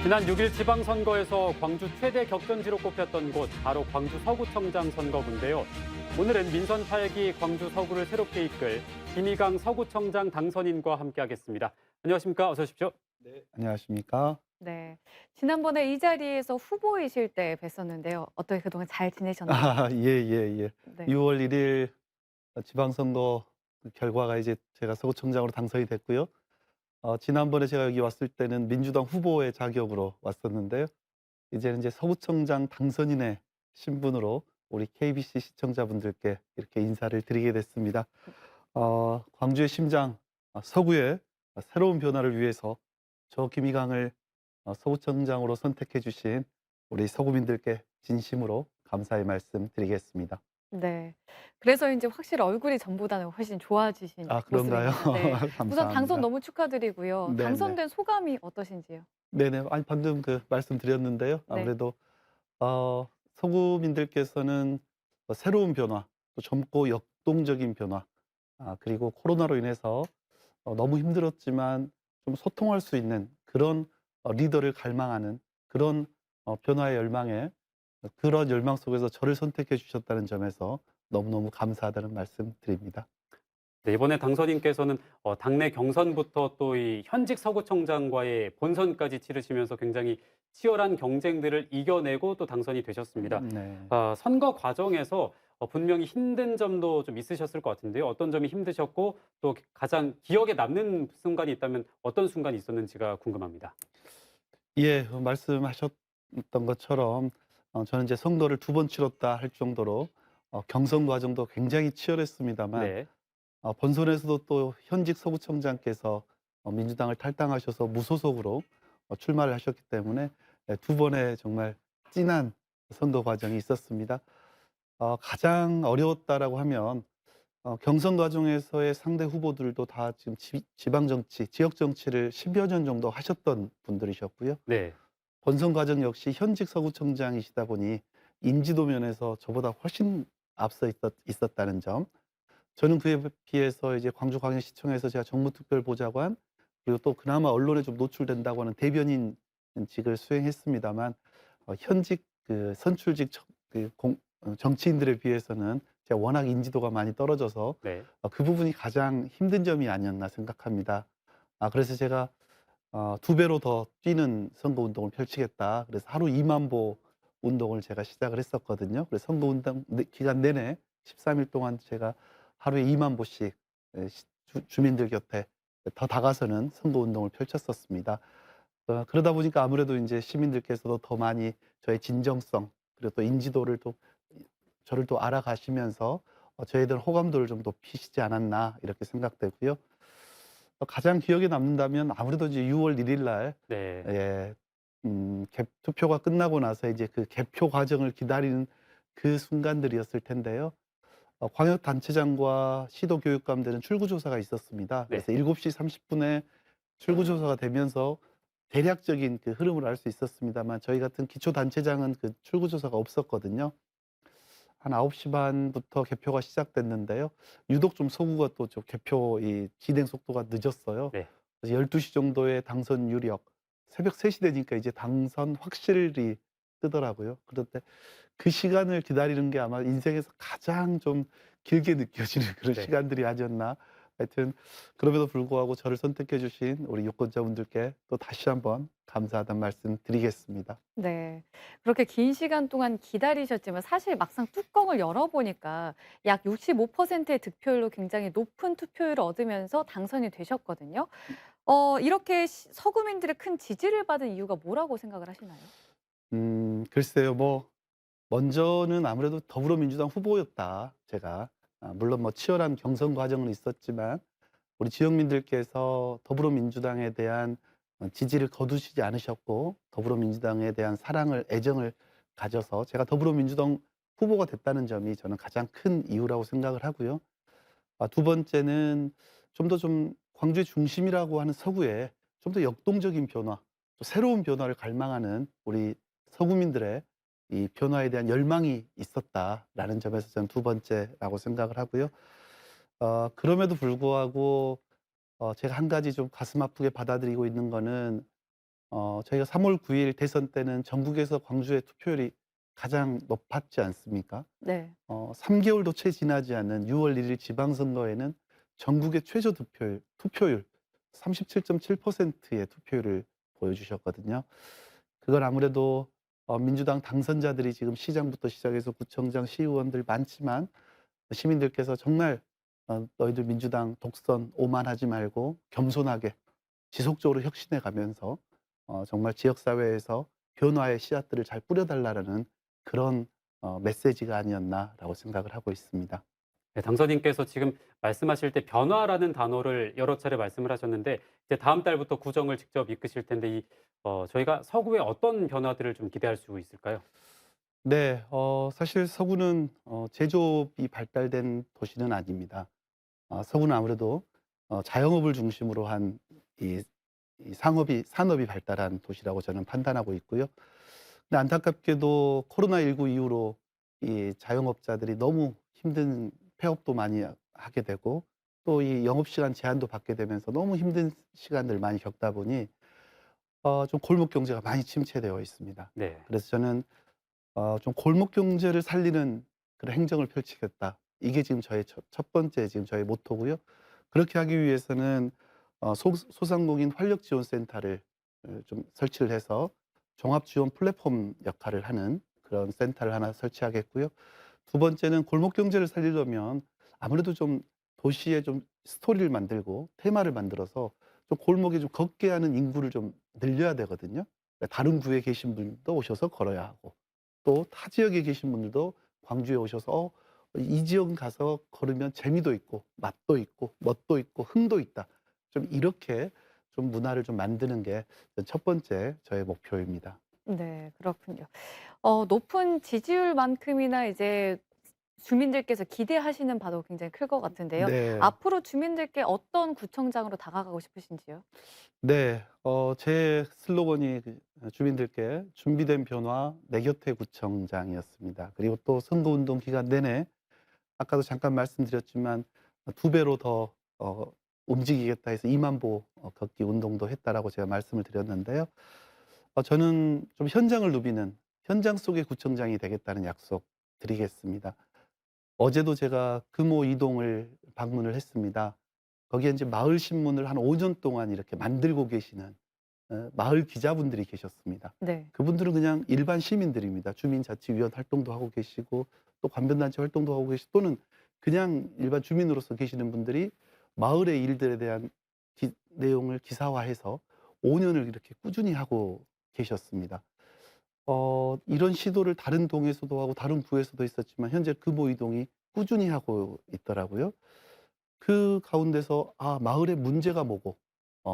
지난 6일 지방선거에서 광주 최대 격전지로 꼽혔던 곳 바로 광주 서구청장 선거구인데요. 오늘은 민선 8기 광주 서구를 새롭게 이끌 김희강 서구청장 당선인과 함께하겠습니다. 안녕하십니까? 어서 오십시오. 네, 안녕하십니까? 네. 지난번에 이 자리에서 후보이실 때 뵀었는데요. 어떻게 그동안 잘 지내셨나요? 예. 네. 6월 1일 지방선거 결과가 이제 제가 서구청장으로 당선이 됐고요. 지난번에 제가 여기 왔을 때는 민주당 후보의 자격으로 왔었는데요. 이제는 이제 서구청장 당선인의 신분으로 우리 KBC 시청자분들께 이렇게 인사를 드리게 됐습니다. 광주의 심장, 서구의 새로운 변화를 위해서 저 김희강을 서구청장으로 선택해 주신 우리 서구민들께 진심으로 감사의 말씀 드리겠습니다. 네. 그래서 인제 확실히 얼굴이 전보다는 훨씬 좋아지신 그런가요? 모습입니다. 네. 우선 당선 감사합니다. 너무 축하드리고요. 네네. 당선된 소감이 어떠신지요? 네네. 아니 방금 그 말씀드렸는데요. 네. 아무래도 서구민들께서는 새로운 변화, 또 젊고 역동적인 변화, 그리고 코로나로 인해서 너무 힘들었지만 좀 소통할 수 있는 그런 리더를 갈망하는 그런 변화의 열망에 그런 열망 속에서 저를 선택해 주셨다는 점에서 너무너무 감사하다는 말씀 드립니다. 네, 이번에 당선인께서는 당내 경선부터 또 이 현직 서구청장과의 본선까지 치르시면서 굉장히 치열한 경쟁들을 이겨내고 또 당선이 되셨습니다. 네. 선거 과정에서 분명히 힘든 점도 좀 있으셨을 것 같은데요. 어떤 점이 힘드셨고 또 가장 기억에 남는 순간이 있다면 어떤 순간이 있었는지가 궁금합니다. 예. 말씀하셨던 것처럼 저는 이제 선거를 2번 치렀다 할 정도로 경선 과정도 굉장히 치열했습니다만 네. 본선에서도 또 현직 서구청장께서 민주당을 탈당하셔서 무소속으로 출마를 하셨기 때문에 2번의 정말 진한 선거 과정이 있었습니다. 가장 어려웠다라고 하면 경선 과정에서의 상대 후보들도 다 지금 지방 정치, 지역 정치를 10여 년 정도 하셨던 분들이셨고요. 네. 본선 과정 역시 현직 서구청장이시다 보니 인지도 면에서 저보다 훨씬 앞서 있었다는 점. 저는 그에 비해서 이제 광주광역시청에서 제가 정무특별보좌관, 그리고 또 그나마 언론에 좀 노출된다고 하는 대변인 직을 수행했습니다만 현직 그 선출직 정치인들에 비해서는 제가 워낙 인지도가 많이 떨어져서 네. 그 부분이 가장 힘든 점이 아니었나 생각합니다. 그래서 제가 2배로 더 뛰는 선거운동을 펼치겠다. 그래서 하루 2만 보 운동을 제가 시작을 했었거든요. 그래서 선거운동 기간 내내 13일 동안 제가 하루에 2만 보씩 주민들 곁에 더 다가서는 선거운동을 펼쳤었습니다. 그러다 보니까 아무래도 이제 시민들께서도 더 많이 저의 진정성, 그리고 또 인지도를 또 저를 또 알아가시면서 저에 대한 호감도를 좀 높이시지 않았나 이렇게 생각되고요. 가장 기억에 남는다면 아무래도 이제 6월 1일 날, 네. 예, 투표가 끝나고 나서 이제 그 개표 과정을 기다리는 그 순간들이었을 텐데요. 광역단체장과 시도교육감들은 출구조사가 있었습니다. 네. 그래서 7시 30분에 출구조사가 되면서 대략적인 그 흐름을 알 수 있었습니다만 저희 같은 기초단체장은 그 출구조사가 없었거든요. 한 9시 반부터 개표가 시작됐는데요. 유독 좀 서구가 또 좀 개표 이 진행 속도가 늦었어요. 네. 그래서 12시 정도에 당선 유력, 새벽 3시 되니까 이제 당선 확실히 뜨더라고요. 그런데 그 시간을 기다리는 게 아마 인생에서 가장 좀 길게 느껴지는 그런 네. 시간들이 아니었나. 하여튼 그럼에도 불구하고 저를 선택해 주신 우리 유권자분들께 또 다시 한번 감사하다는 말씀 드리겠습니다. 네. 그렇게 긴 시간 동안 기다리셨지만 사실 막상 뚜껑을 열어 보니까 약 65%의 득표율로 굉장히 높은 투표율을 얻으면서 당선이 되셨거든요. 이렇게 서구민들의 큰 지지를 받은 이유가 뭐라고 생각을 하시나요? 글쎄요. 뭐 먼저는 아무래도 더불어민주당 후보였다, 제가. 물론 뭐 치열한 경선 과정은 있었지만 우리 지역민들께서 더불어민주당에 대한 지지를 거두시지 않으셨고 더불어민주당에 대한 사랑을 애정을 가져서 제가 더불어민주당 후보가 됐다는 점이 저는 가장 큰 이유라고 생각을 하고요. 두 번째는 좀 광주의 중심이라고 하는 서구에 좀 더 역동적인 변화, 또 새로운 변화를 갈망하는 우리 서구민들의 이 변화에 대한 열망이 있었다라는 점에서 저는 두 번째라고 생각을 하고요. 그럼에도 불구하고 제가 한 가지 좀 가슴 아프게 받아들이고 있는 거는 저희가 3월 9일 대선 때는 전국에서 광주의 투표율이 가장 높았지 않습니까? 네. 3개월도 채 지나지 않은 6월 1일 지방선거에는 전국의 최저 투표율 37.7%의 투표율을 보여주셨거든요. 그건 아무래도 민주당 당선자들이 지금 시장부터 시작해서 구청장, 시의원들 많지만 시민들께서 정말 너희들 민주당 독선 오만하지 말고 겸손하게 지속적으로 혁신해 가면서 정말 지역사회에서 변화의 씨앗들을 잘 뿌려달라는 그런 메시지가 아니었나라고 생각을 하고 있습니다. 네, 당선인께서 지금 말씀하실 때 변화라는 단어를 여러 차례 말씀을 하셨는데 이제 다음 달부터 구정을 직접 이끄실 텐데 저희가 서구에 어떤 변화들을 좀 기대할 수 있을까요? 네. 사실 서구는 제조업이 발달된 도시는 아닙니다. 서구는 아무래도 자영업을 중심으로 한 이 산업이 발달한 도시라고 저는 판단하고 있고요. 근데 안타깝게도 코로나19 이후로 이 자영업자들이 너무 힘든 폐업도 많이 하게 되고 또 이 영업시간 제한도 받게 되면서 너무 힘든 시간들을 많이 겪다 보니 좀 골목 경제가 많이 침체되어 있습니다. 네. 그래서 저는 좀 '골목 경제를 살리는 그런 행정을 펼치겠다.' 이게 지금 저의 첫 번째 지금 저의 모토고요. 그렇게 하기 위해서는 소상공인 활력 지원 센터를 좀 설치를 해서 종합 지원 플랫폼 역할을 하는 그런 센터를 하나 설치하겠고요. 두 번째는 골목 경제를 살리려면 아무래도 좀 도시에 좀 스토리를 만들고 테마를 만들어서 좀 골목에 좀 걷게 하는 인구를 좀 늘려야 되거든요. 그러니까 다른 구에 계신 분도 오셔서 걸어야 하고 또 타 지역에 계신 분들도 광주에 오셔서 이 지역 가서 걸으면 재미도 있고 맛도 있고 멋도 있고 흥도 있다. 좀 이렇게 좀 문화를 좀 만드는 게 첫 번째 저의 목표입니다. 네. 그렇군요. 높은 지지율만큼이나 이제 주민들께서 기대하시는 바도 굉장히 클 것 같은데요. 네. 앞으로 주민들께 어떤 구청장으로 다가가고 싶으신지요? 네. 제 슬로건이 주민들께 준비된 변화 내 곁에 구청장이었습니다. 그리고 또 선거운동 기간 내내 아까도 잠깐 말씀드렸지만 2배로 더 움직이겠다 해서 2만 보 걷기 운동도 했다라고 제가 말씀을 드렸는데요. 저는 좀 현장을 누비는 현장 속의 구청장이 되겠다는 약속 드리겠습니다. 어제도 제가 금호 이동을 방문을 했습니다. 거기에 이제 마을 신문을 한 5년 동안 이렇게 만들고 계시는 마을 기자분들이 계셨습니다. 네. 그분들은 그냥 일반 시민들입니다. 주민자치위원 활동도 하고 계시고 또 관변단체 활동도 하고 계시고 또는 그냥 일반 주민으로서 계시는 분들이 마을의 일들에 대한 내용을 기사화해서 5년을 이렇게 꾸준히 하고 계셨습니다. 이런 시도를 다른 동에서도 하고 다른 구에서도 있었지만 현재 금호 이동이 꾸준히 하고 있더라고요. 그 가운데서 마을의 문제가 뭐고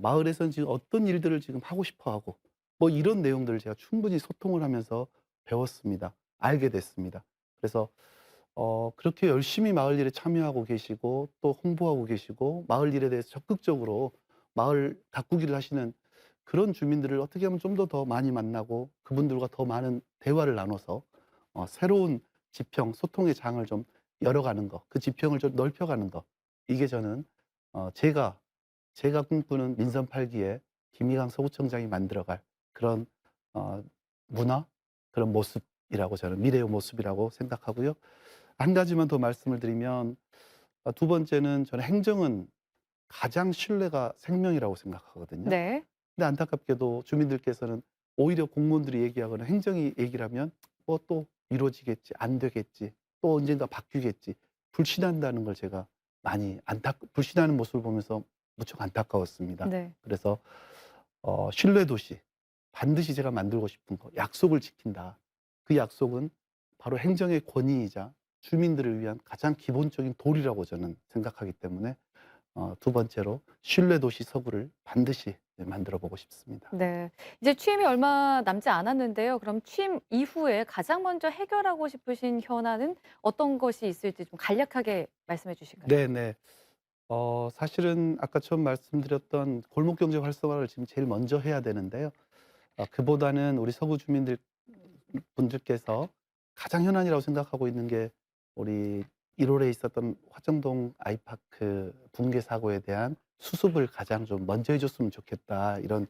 마을에서는 지금 어떤 일들을 지금 하고 싶어 하고 뭐 이런 내용들을 제가 충분히 소통을 하면서 배웠습니다. 알게 됐습니다. 그래서 그렇게 열심히 마을 일에 참여하고 계시고 또 홍보하고 계시고 마을 일에 대해서 적극적으로 마을 가꾸기를 하시는 그런 주민들을 어떻게 하면 좀 더 많이 만나고 그분들과 더 많은 대화를 나눠서 새로운 지평, 소통의 장을 좀 열어가는 거, 그 지평을 좀 넓혀가는 거. 이게 저는 제가 꿈꾸는 민선 8기에 김희강 서구청장이 만들어갈 그런 어, 문화, 그런 모습이라고 저는 미래의 모습이라고 생각하고요. 한 가지만 더 말씀을 드리면 두 번째는 저는 행정은 가장 신뢰가 생명이라고 생각하거든요. 네. 근데 안타깝게도 주민들께서는 오히려 공무원들이 얘기하거나 행정이 얘기를 하면 뭐 또 이루어지겠지, 안 되겠지, 또 언젠가 바뀌겠지, 불신한다는 걸 제가 많이 불신하는 모습을 보면서 무척 안타까웠습니다. 네. 그래서 신뢰 도시 반드시 제가 만들고 싶은 거 약속을 지킨다. 그 약속은 바로 행정의 권위이자 주민들을 위한 가장 기본적인 도리라고 저는 생각하기 때문에 두 번째로 신뢰 도시 서구를 반드시 만들어 보고 싶습니다. 네. 이제 취임이 얼마 남지 않았는데요. 그럼 취임 이후에 가장 먼저 해결하고 싶으신 현안은 어떤 것이 있을지 좀 간략하게 말씀해 주실까요? 네네. 사실은 아까 처음 말씀드렸던 골목 경제 활성화를 지금 제일 먼저 해야 되는데요. 그보다는 우리 서구 주민들 분들께서 가장 현안이라고 생각하고 있는 게 우리 1월에 있었던 화정동 아이파크 붕괴 사고에 대한 수습을 가장 좀 먼저 해 줬으면 좋겠다. 이런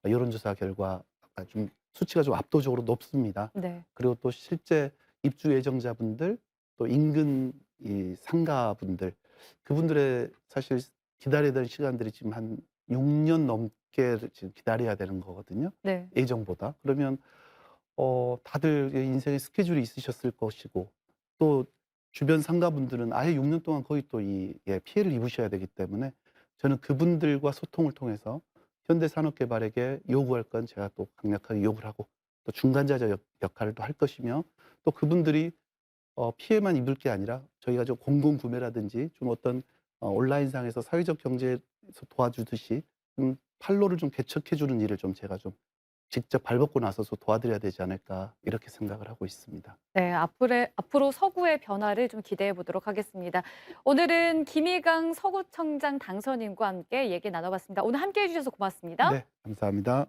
여론조사 결과가 좀 수치가 좀 압도적으로 높습니다. 네. 그리고 또 실제 입주 예정자분들 또 인근 이 상가분들 그분들의 사실 기다려야 되는 시간들이 지금 한 6년 넘게 지금 기다려야 되는 거거든요. 네. 예정보다. 그러면 다들 인생의 스케줄이 있으셨을 것이고 또 주변 상가분들은 아예 6년 동안 거의 또 피해를 입으셔야 되기 때문에 저는 그분들과 소통을 통해서 현대산업개발에게 요구할 건 제가 또 강력하게 요구를 하고 또 중간자적 역할을 또 할 것이며 또 그분들이 피해만 입을 게 아니라 저희가 좀 공공구매라든지 좀 어떤 온라인상에서 사회적 경제에서 도와주듯이 판로를 좀 개척해 주는 일을 좀 제가 좀 직접 발벗고 나서서 도와드려야 되지 않을까 이렇게 생각을 하고 있습니다. 네, 앞으로 서구의 변화를 좀 기대해 보도록 하겠습니다. 오늘은 김희강 서구청장 당선인과 함께 얘기 나눠봤습니다. 오늘 함께 해주셔서 고맙습니다. 네, 감사합니다.